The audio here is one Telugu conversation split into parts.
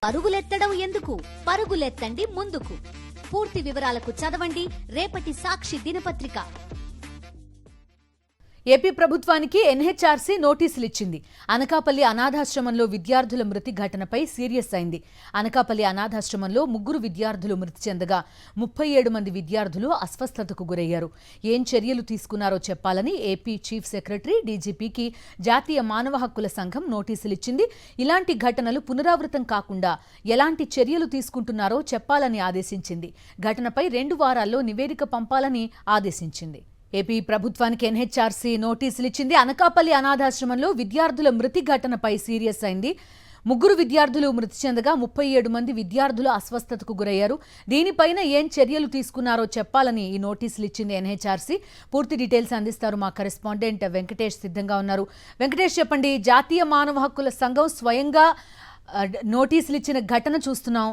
పరుగులెత్తడం ఎందుకు? పరుగులెత్తండి ముందుకు. పూర్తి వివరాలకు చదవండి రేపటి సాక్షి దినపత్రిక. ఏపీ ప్రభుత్వానికి ఎన్హెచ్ఆర్సీ నోటీసులు ఇచ్చింది. అనకాపల్లి అనాథాశ్రమంలో విద్యార్థుల మృతి ఘటనపై సీరియస్ అయింది. అనకాపల్లి అనాథాశ్రమంలో 3 విద్యార్థులు మృతి చెందగా 37 మంది విద్యార్థులు అస్వస్థతకు గురయ్యారు. ఏం చర్యలు తీసుకున్నారో చెప్పాలని ఏపీ చీఫ్ సెక్రటరీ డీజీపీకి జాతీయ మానవ హక్కుల సంఘం నోటీసులు ఇచ్చింది. ఇలాంటి ఘటనలు పునరావృతం కాకుండా ఎలాంటి చర్యలు తీసుకుంటున్నారో చెప్పాలని ఆదేశించింది. ఘటనపై 2 వారాల్లో నివేదిక పంపాలని ఆదేశించింది. ఏపీ ప్రభుత్వానికి ఎన్హెచ్ఆర్సీ నోటీసులు ఇచ్చింది. అనకాపల్లి అనాథాశ్రమంలో విద్యార్థుల మృతి ఘటనపై సీరియస్ అయింది. 3 విద్యార్థులు మృతి చెందగా 37 మంది విద్యార్థులు అస్వస్థతకు గురయ్యారు. దీనిపైన ఏం చర్యలు తీసుకున్నారో చెప్పాలని ఈ నోటీసులు ఇచ్చింది ఎన్హెచ్ఆర్సీ. పూర్తి డీటెయిల్స్ అందిస్తారు మా కరెస్పాండెంట్ వెంకటేష్ సిద్ధంగా ఉన్నారు. వెంకటేష్, చెప్పండి. జాతీయ మానవ హక్కుల సంఘం స్వయంగా నోటీసులు ఇచ్చిన ఘటన చూస్తున్నాం.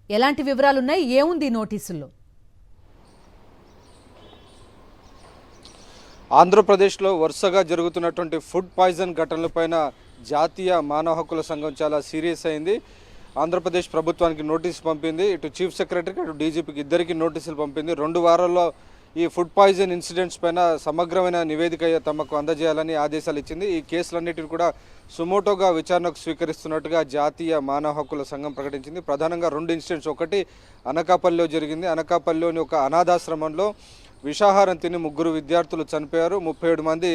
ఎలాంటి వివరాలున్నాయి? ఏముంది నోటీసుల్లో? ఆంధ్రప్రదేశ్లో వరుసగా జరుగుతున్నటువంటి ఫుడ్ పాయిజన్ ఘటనలపైన జాతీయ మానవ హక్కుల సంఘం చాలా సీరియస్ అయింది. ఆంధ్రప్రదేశ్ ప్రభుత్వానికి నోటీసు పంపింది. ఇటు చీఫ్ సెక్రటరీకి అటు డీజీపీకి ఇద్దరికి నోటీసులు పంపింది. 2 వారాల్లో ఈ ఫుడ్ పాయిజన్ ఇన్సిడెంట్స్ పైన సమగ్రమైన నివేదిక తమకు అందజేయాలని ఆదేశాలు ఇచ్చింది. ఈ కేసులన్నిటిని కూడా సుమోటోగా విచారణకు స్వీకరిస్తున్నట్టుగా జాతీయ మానవ హక్కుల సంఘం ప్రకటించింది. ప్రధానంగా 2 ఇన్సిడెంట్స్. ఒకటి అనకాపల్లిలో జరిగింది. అనకాపల్లిలోని ఒక అనాథాశ్రమంలో విషాహారం తిని 3 విద్యార్థులు చనిపోయారు. 37 మంది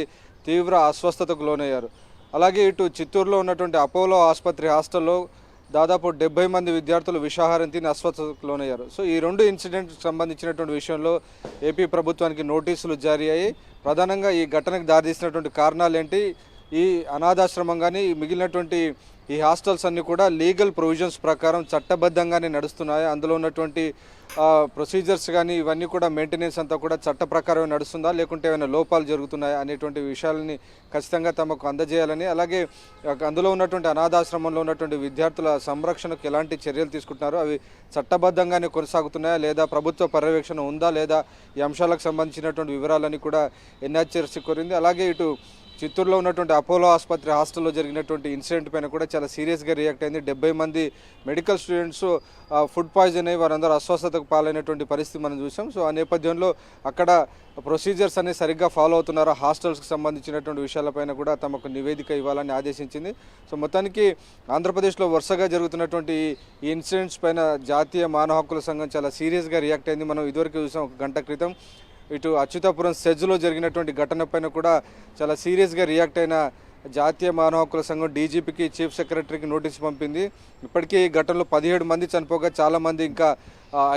తీవ్ర అస్వస్థతకు లోనయ్యారు. అలాగే ఇటు చిత్తూరులో ఉన్నటువంటి అపోలో ఆసుపత్రి హాస్టల్లో దాదాపు 70 మంది విద్యార్థులు విషాహారం తిని అస్వస్థతకు లోనయ్యారు. సో ఈ 2 ఇన్సిడెంట్కి సంబంధించినటువంటి విషయంలో ఏపీ ప్రభుత్వానికి నోటీసులు జారీ అయ్యాయి. ప్రధానంగా ఈ ఘటనకు దారితీసినటువంటి కారణాలు ఏంటి, ఈ అనాథాశ్రమం కానీ మిగిలినటువంటి ఈ హాస్టల్స్ అన్నీ కూడా లీగల్ ప్రొవిజన్స్ ప్రకారం చట్టబద్ధంగానే నడుస్తున్నాయి, అందులో ఉన్నటువంటి ప్రొసీజర్స్ కానీ ఇవన్నీ కూడా మెయింటెనెన్స్ అంతా కూడా చట్ట ప్రకారం నడుస్తుందా లేకుంటే ఏమైనా లోపాలు జరుగుతున్నాయా అనేటువంటి విషయాలని ఖచ్చితంగా తమకు అందజేయాలని, అలాగే అందులో ఉన్నటువంటి అనాథాశ్రమంలో ఉన్నటువంటి విద్యార్థుల సంరక్షణకు ఎలాంటి చర్యలు తీసుకుంటున్నారో అవి చట్టబద్ధంగానే కొనసాగుతున్నాయా లేదా, ప్రభుత్వ పర్యవేక్షణ ఉందా లేదా, ఈ అంశాలకు సంబంధించినటువంటి వివరాలని కూడా ఎన్హెచ్ఆర్సీ కోరింది. అలాగే ఇటు చిత్తూరులో ఉన్నటువంటి అపోలో ఆసుపత్రి హాస్టల్లో జరిగినటువంటి ఇన్సిడెంట్ పైన కూడా చాలా సీరియస్గా రియాక్ట్ అయింది. 70 మంది మెడికల్ స్టూడెంట్స్ ఫుడ్ పాయిజన్ అయ్యి వారందరూ అస్వస్థతకు పాలైనటువంటి పరిస్థితి మనం చూసాం. సో ఆ నేపథ్యంలో అక్కడ ప్రొసీజర్స్ అనేవి సరిగ్గా ఫాలో అవుతున్నారో, హాస్టల్స్కి సంబంధించినటువంటి విషయాలపైన కూడా తమకు నివేదిక ఇవ్వాలని ఆదేశించింది. సో మొత్తానికి ఆంధ్రప్రదేశ్లో వరుసగా జరుగుతున్నటువంటి ఈ ఇన్సిడెంట్స్ పైన జాతీయ మానవ హక్కుల సంఘం చాలా సీరియస్గా రియాక్ట్ అయింది. మనం ఇదివరకు చూసాం 1 గంట క్రితం. ఇటు అచ్యుతాపురం సెజ్లో జరిగినటువంటి ఘటన పైన కూడా చాలా సీరియస్గా రియాక్ట్ అయిన జాతీయ మానవ హక్కుల సంఘం డీజీపీకి చీఫ్ సెక్రటరీకి నోటీసు పంపింది. ఇప్పటికీ ఈ ఘటనలో 17 మంది చనిపోగా చాలామంది ఇంకా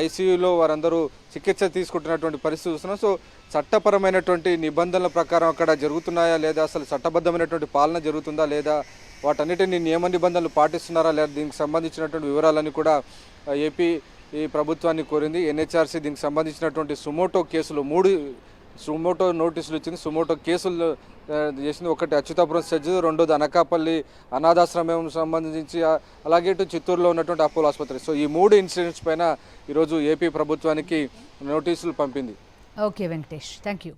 ఐసీయూలో వారందరూ చికిత్స తీసుకుంటున్నటువంటి పరిస్థితి చూస్తున్నాం. సో చట్టపరమైనటువంటి నిబంధనల ప్రకారం అక్కడ జరుగుతున్నాయా లేదా, అసలు చట్టబద్ధమైనటువంటి పాలన జరుగుతుందా లేదా, వాటన్నిటిని నియమ నిబంధనలు పాటిస్తున్నారా లేదా, దీనికి సంబంధించినటువంటి వివరాలన్నీ కూడా ఏపీ ఈ ప్రభుత్వాన్ని కోరింది. ఎన్హెచ్ఆర్సీ దీనికి సంబంధించినటువంటి సుమోటో కేసులు 3 సుమోటో నోటీసులు ఇచ్చింది. సుమోటో కేసులు చేసింది. ఒకటి అచ్యుతాపురం సెజ్, రెండోది అనకాపల్లి అనాథాశ్రమం సంబంధించి, అలాగే ఇటు చిత్తూరులో ఉన్నటువంటి అపోలో ఆసుపత్రి. సో ఈ 3 ఇన్సిడెంట్స్ పైన ఈరోజు ఏపీ ప్రభుత్వానికి నోటీసులు పంపింది. Okay Venkatesh, thank you.